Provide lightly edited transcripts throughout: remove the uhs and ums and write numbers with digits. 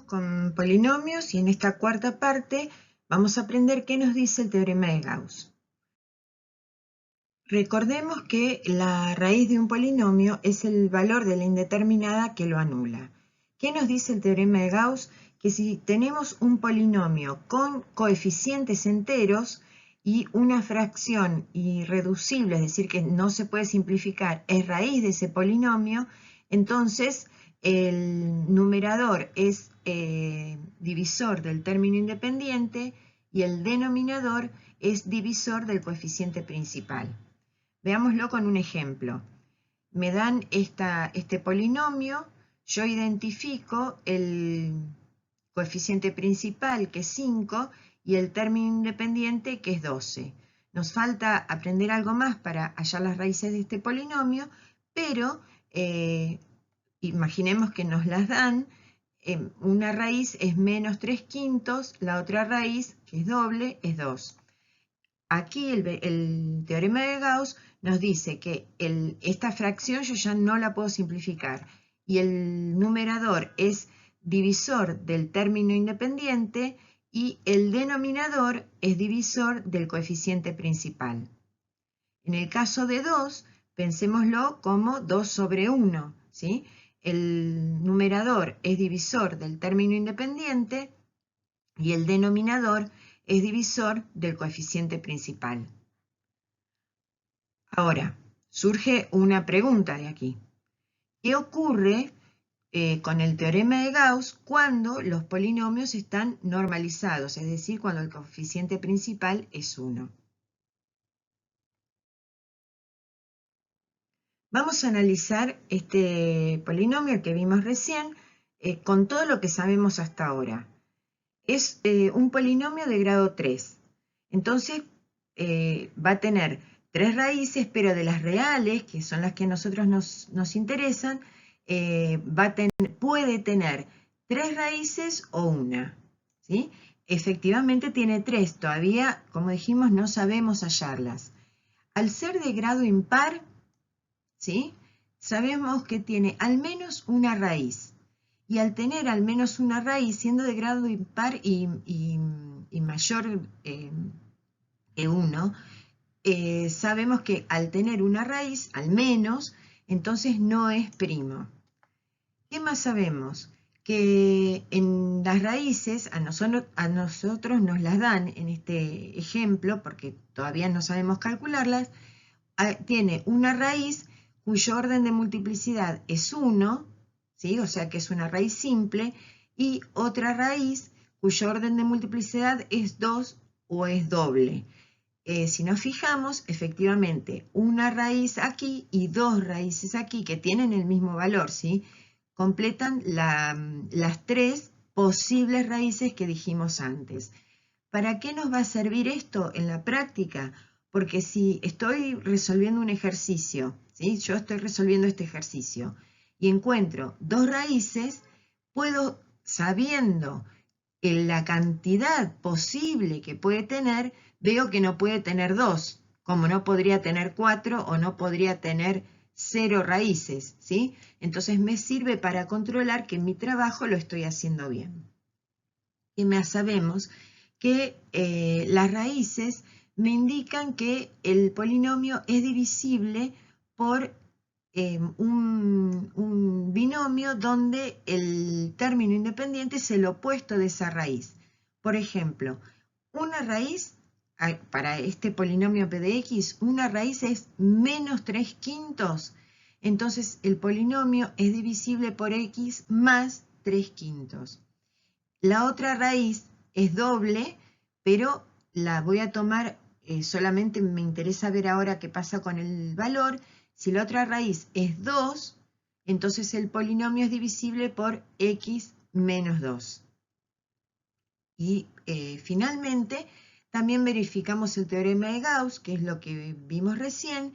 Con polinomios y en esta cuarta parte vamos a aprender qué nos dice el teorema de Gauss. Recordemos que la raíz de un polinomio es el valor de la indeterminada que lo anula. ¿Qué nos dice el teorema de Gauss? Que si tenemos un polinomio con coeficientes enteros y una fracción irreducible, es decir, que no se puede simplificar, es raíz de ese polinomio, entonces el numerador es divisor del término independiente y el denominador es divisor del coeficiente principal. Veámoslo con un ejemplo. Me dan este polinomio, yo identifico el coeficiente principal, que es 5, y el término independiente, que es 12. Nos falta aprender algo más para hallar las raíces de este polinomio, pero imaginemos que nos las dan. Una raíz es menos 3/5, la otra raíz, que es doble, es 2. Aquí el teorema de Gauss nos dice que esta fracción yo ya no la puedo simplificar y el numerador es divisor del término independiente y el denominador es divisor del coeficiente principal. En el caso de 2, pensémoslo como 2 sobre 1, ¿sí? El numerador es divisor del término independiente y el denominador es divisor del coeficiente principal. Ahora, surge una pregunta de aquí. ¿Qué ocurre con el teorema de Gauss cuando los polinomios están normalizados, es decir, cuando el coeficiente principal es 1? Vamos a analizar este polinomio que vimos recién con todo lo que sabemos hasta ahora. Es un polinomio de grado 3. Entonces va a tener 3 raíces, pero de las reales, que son las que a nosotros nos interesan, puede tener 3 raíces o una, ¿sí? Efectivamente tiene 3, todavía, como dijimos, no sabemos hallarlas. Al ser de grado impar, ¿sí? Sabemos que tiene al menos una raíz. Y al tener al menos una raíz, siendo de grado impar y mayor que 1, sabemos que al tener una raíz, al menos, entonces no es primo. ¿Qué más sabemos? Que en las raíces a nosotros nos las dan en este ejemplo, porque todavía no sabemos calcularlas, tiene una raíz cuyo orden de multiplicidad es 1, ¿sí? O sea que es una raíz simple, y otra raíz cuyo orden de multiplicidad es 2 o es doble. Si nos fijamos, efectivamente, una raíz aquí y 2 raíces aquí que tienen el mismo valor, ¿sí? Completan las 3 posibles raíces que dijimos antes. ¿Para qué nos va a servir esto en la práctica? Porque si estoy resolviendo un ejercicio, ¿sí? Yo estoy resolviendo este ejercicio y encuentro 2 raíces, puedo, sabiendo la cantidad posible que puede tener, veo que no puede tener 2, como no podría tener 4 o no podría tener 0 raíces, ¿sí? Entonces me sirve para controlar que mi trabajo lo estoy haciendo bien. Y más sabemos que las raíces me indican que el polinomio es divisible por un binomio donde el término independiente es el opuesto de esa raíz. Por ejemplo, una raíz, para este polinomio p de x, una raíz es menos 3/5. Entonces el polinomio es divisible por x más 3/5. La otra raíz es doble, pero la voy a tomar, solamente me interesa ver ahora qué pasa con el valor. Si la otra raíz es 2, entonces el polinomio es divisible por x menos 2. Y finalmente, también verificamos el teorema de Gauss, que es lo que vimos recién.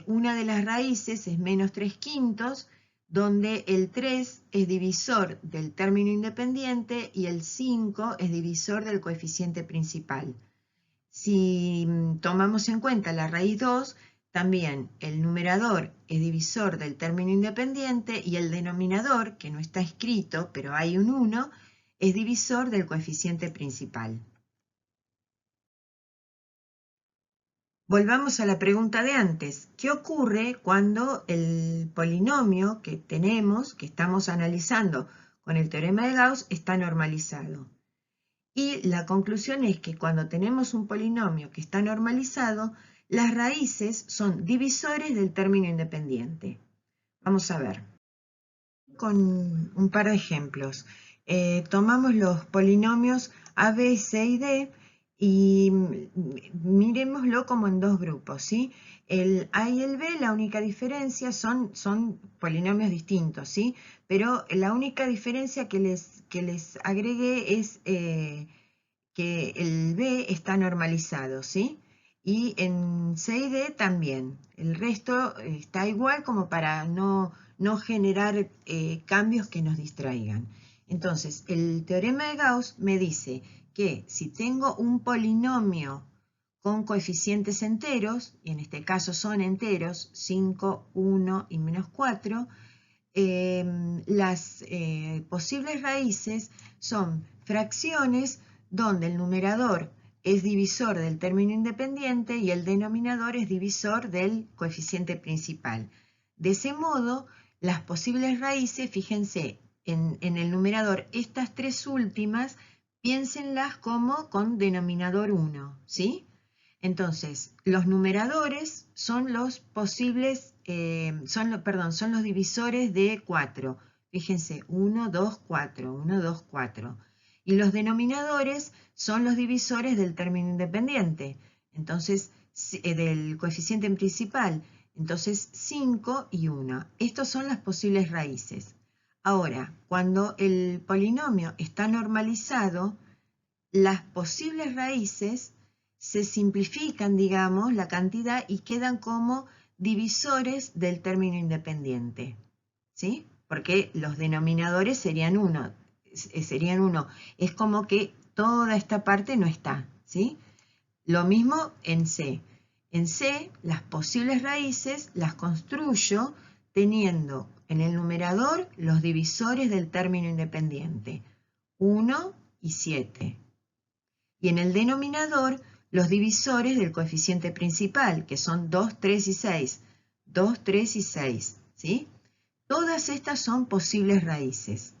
Una de las raíces es menos 3/5, donde el 3 es divisor del término independiente y el 5 es divisor del coeficiente principal. Si tomamos en cuenta la raíz 2, también el numerador es divisor del término independiente y el denominador, que no está escrito, pero hay un 1, es divisor del coeficiente principal. Volvamos a la pregunta de antes. ¿Qué ocurre cuando el polinomio que tenemos, que estamos analizando con el teorema de Gauss, está normalizado? Y la conclusión es que cuando tenemos un polinomio que está normalizado, las raíces son divisores del término independiente. Vamos a ver. Con un par de ejemplos. Tomamos los polinomios A, B, C y D y miremoslo como en dos grupos, ¿sí? El A y el B, la única diferencia son polinomios distintos, ¿sí? Pero la única diferencia que les agregué es que el B está normalizado, ¿sí? Y en C y D también. El resto está igual como para no generar cambios que nos distraigan. Entonces, el teorema de Gauss me dice que si tengo un polinomio con coeficientes enteros, y en este caso son enteros, 5, 1 y menos 4, las posibles raíces son fracciones donde el numerador es divisor del término independiente y el denominador es divisor del coeficiente principal. De ese modo, las posibles raíces, fíjense, en el numerador, estas tres últimas, piénsenlas como con denominador 1, ¿sí? Entonces, los numeradores son los posibles, son los divisores de 4. Fíjense, 1, 2, 4, 1, 2, 4. Y los denominadores son los divisores del término independiente, entonces, del coeficiente principal. Entonces, 5 y 1. Estos son las posibles raíces. Ahora, cuando el polinomio está normalizado, las posibles raíces se simplifican, digamos, la cantidad y quedan como divisores del término independiente, ¿sí? Porque los denominadores serían 1. Es como que toda esta parte no está, ¿sí? Lo mismo en C. En C, las posibles raíces las construyo teniendo en el numerador los divisores del término independiente, 1 y 7. Y en el denominador, los divisores del coeficiente principal, que son 2, 3 y 6. 2, 3 y 6, ¿sí? Todas estas son posibles raíces.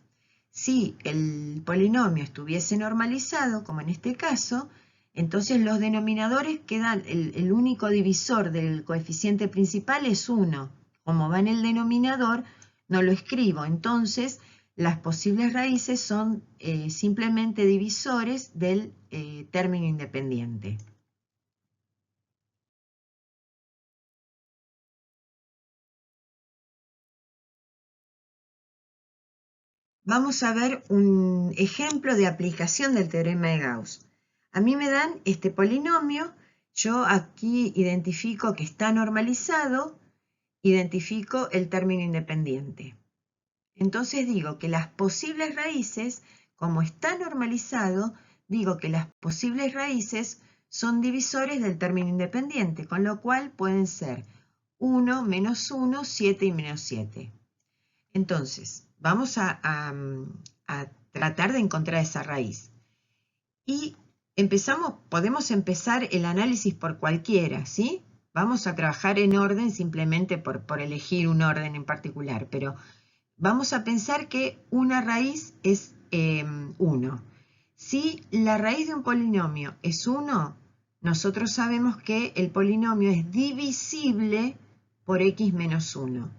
Si el polinomio estuviese normalizado, como en este caso, entonces los denominadores quedan, el único divisor del coeficiente principal es 1. Como va en el denominador, no lo escribo. Entonces, las posibles raíces son simplemente divisores del término independiente. Vamos a ver un ejemplo de aplicación del teorema de Gauss. A mí me dan este polinomio, yo aquí identifico que está normalizado, identifico el término independiente. Entonces digo que las posibles raíces, como está normalizado, digo que las posibles raíces son divisores del término independiente, con lo cual pueden ser 1, menos 1, 7 y menos 7. Entonces, vamos a tratar de encontrar esa raíz. Y podemos empezar el análisis por cualquiera, ¿sí? Vamos a trabajar en orden simplemente por elegir un orden en particular, pero vamos a pensar que una raíz es 1. Si la raíz de un polinomio es 1, nosotros sabemos que el polinomio es divisible por x menos 1.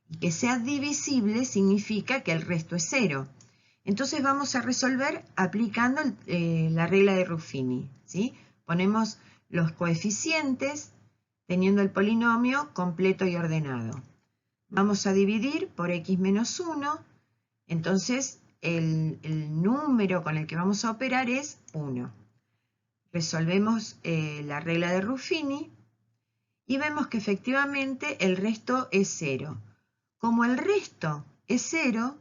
Y que sea divisible significa que el resto es 0. Entonces vamos a resolver aplicando la regla de Ruffini, ¿sí? Ponemos los coeficientes teniendo el polinomio completo y ordenado. Vamos a dividir por x menos 1, entonces el número con el que vamos a operar es 1. Resolvemos la regla de Ruffini y vemos que efectivamente el resto es 0. Como el resto es 0,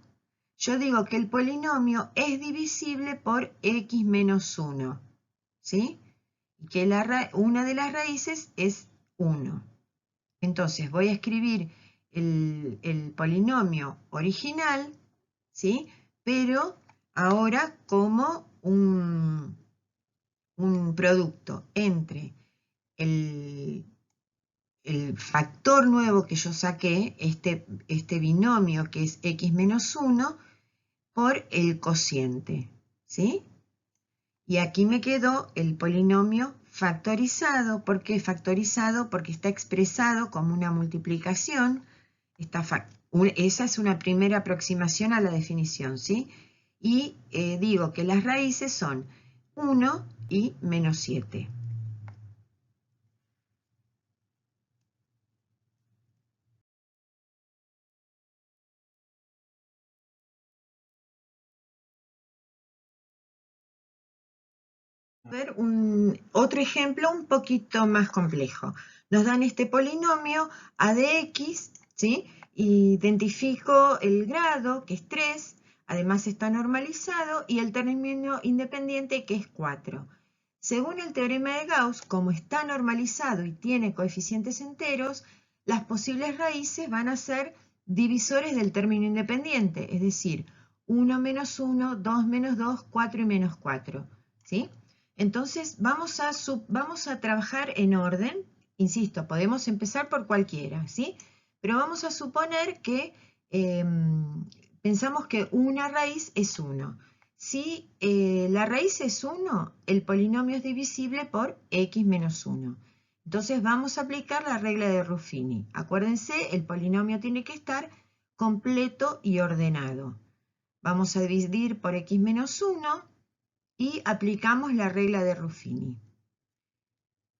yo digo que el polinomio es divisible por x menos 1, ¿sí? Y que una de las raíces es 1. Entonces voy a escribir el polinomio original, ¿sí? Pero ahora como un producto entre el factor nuevo que yo saqué, este binomio que es x menos 1, por el cociente, ¿sí? Y aquí me quedó el polinomio factorizado. ¿Por qué factorizado? Porque está expresado como una multiplicación. Esa es una primera aproximación a la definición, ¿sí? Y digo que las raíces son 1 y menos 7. A ver, otro ejemplo un poquito más complejo. Nos dan este polinomio a de x, ¿sí? Identifico el grado, que es 3, además está normalizado, y el término independiente, que es 4. Según el teorema de Gauss, como está normalizado y tiene coeficientes enteros, las posibles raíces van a ser divisores del término independiente, es decir, 1 menos 1, 2 menos 2, 4 y menos 4, ¿sí? Entonces vamos a trabajar en orden. Insisto, podemos empezar por cualquiera, ¿sí? Pero vamos a suponer que pensamos que una raíz es 1. Si la raíz es 1, el polinomio es divisible por x menos 1. Entonces vamos a aplicar la regla de Ruffini. Acuérdense, el polinomio tiene que estar completo y ordenado. Vamos a dividir por x menos 1 y aplicamos la regla de Ruffini.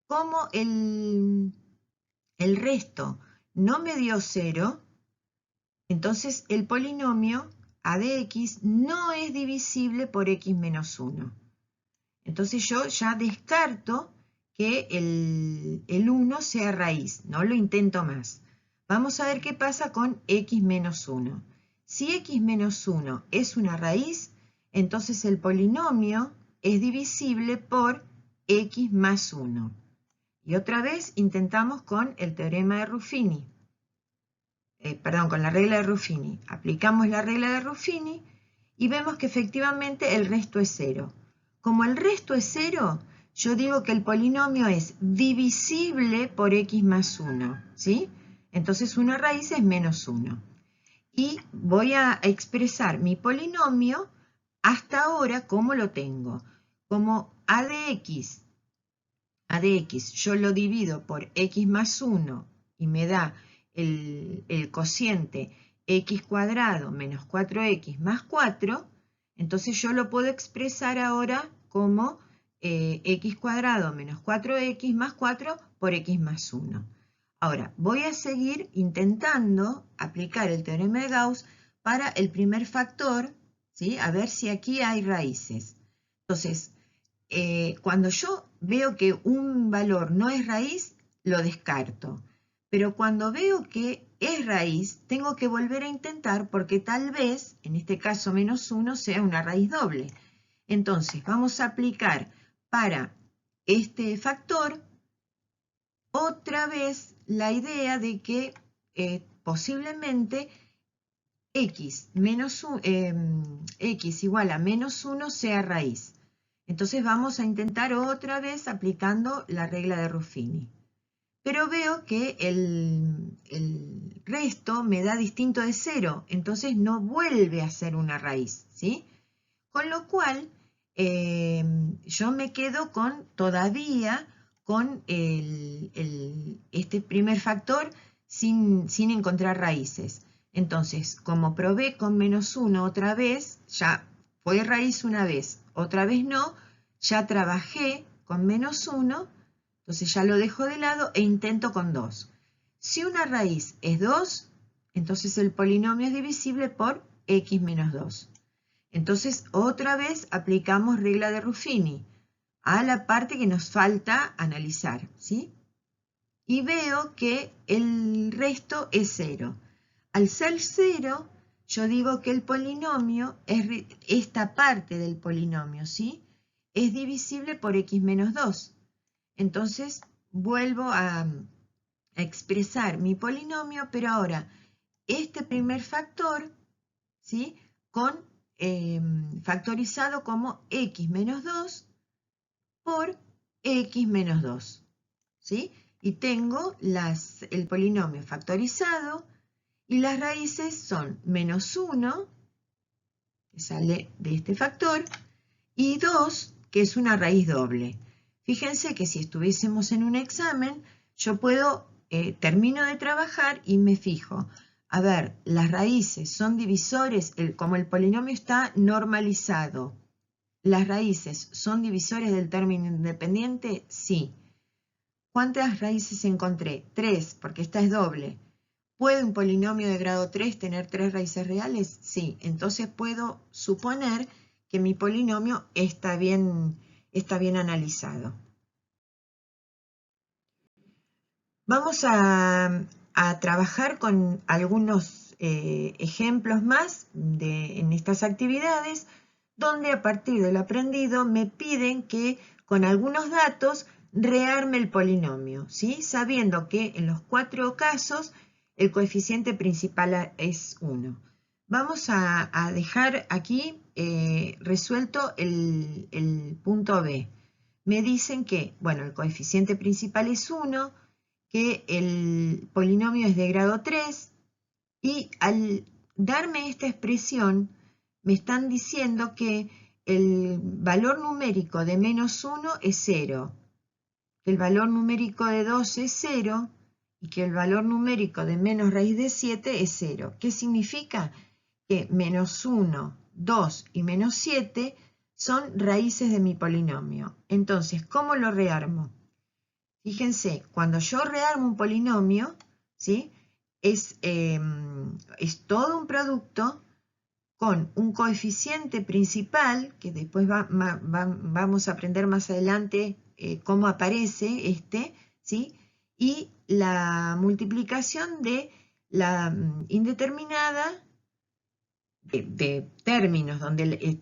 Como el resto no me dio 0, entonces el polinomio a de x no es divisible por x menos 1. Entonces yo ya descarto que el 1 sea raíz, no lo intento más. Vamos a ver qué pasa con x menos 1. Si x menos 1 es una raíz, entonces el polinomio es divisible por x más 1. Y otra vez intentamos con el teorema de Ruffini. Con la regla de Ruffini. Aplicamos la regla de Ruffini y vemos que efectivamente el resto es 0. Como el resto es 0, yo digo que el polinomio es divisible por x más 1, ¿sí? Entonces una raíz es menos 1. Y voy a expresar mi polinomio hasta ahora como lo tengo. Como a de x yo lo divido por x más 1 y me da el cociente x cuadrado menos 4x más 4, entonces yo lo puedo expresar ahora como x cuadrado menos 4x más 4 por x más 1. Ahora, voy a seguir intentando aplicar el teorema de Gauss para el primer factor, ¿sí? A ver si aquí hay raíces. Entonces, cuando yo veo que un valor no es raíz, lo descarto. Pero cuando veo que es raíz, tengo que volver a intentar porque tal vez, en este caso menos 1, sea una raíz doble. Entonces, vamos a aplicar para este factor otra vez la idea de que posiblemente x igual a menos 1 sea raíz. Entonces vamos a intentar otra vez aplicando la regla de Ruffini. Pero veo que el resto me da distinto de 0, entonces no vuelve a ser una raíz, ¿sí? Con lo cual, yo me quedo todavía con este primer factor sin encontrar raíces. Entonces, como probé con menos 1 otra vez, ya fue raíz una vez, otra vez no, ya trabajé con menos 1, entonces ya lo dejo de lado e intento con 2. Si una raíz es 2, entonces el polinomio es divisible por x menos 2. Entonces, otra vez aplicamos regla de Ruffini a la parte que nos falta analizar, ¿sí? Y veo que el resto es 0. Al ser 0, yo digo que el polinomio, esta parte del polinomio, ¿sí? Es divisible por x menos 2. Entonces, vuelvo a expresar mi polinomio, pero ahora este primer factor, ¿sí? Factorizado como x menos 2 por x menos 2, ¿sí? Y tengo el polinomio factorizado y las raíces son menos 1, que sale de este factor, y 2, que es una raíz doble. Fíjense que si estuviésemos en un examen, yo termino de trabajar y me fijo. A ver, las raíces son divisores, como el polinomio está normalizado. ¿Las raíces son divisores del término independiente? Sí. ¿Cuántas raíces encontré? 3, porque esta es doble. ¿Puede un polinomio de grado 3 tener 3 raíces reales? Sí. Entonces puedo suponer que mi polinomio está bien analizado. Vamos a trabajar con algunos ejemplos más en estas actividades, donde a partir del aprendido me piden que con algunos datos rearme el polinomio, ¿sí? Sabiendo que en los 4 casos el coeficiente principal es 1. Vamos a dejar aquí resuelto el punto B. Me dicen que, bueno, el coeficiente principal es 1, que el polinomio es de grado 3, y al darme esta expresión me están diciendo que el valor numérico de menos 1 es 0, que el valor numérico de 2 es 0 y que el valor numérico de menos raíz de 7 es 0. ¿Qué significa? Que menos 1, 2 y menos 7 son raíces de mi polinomio. Entonces, ¿cómo lo rearmo? Fíjense, cuando yo rearmo un polinomio, ¿sí? Es todo un producto con un coeficiente principal, que después vamos a aprender más adelante cómo aparece ¿sí? Y la multiplicación de la indeterminada de términos donde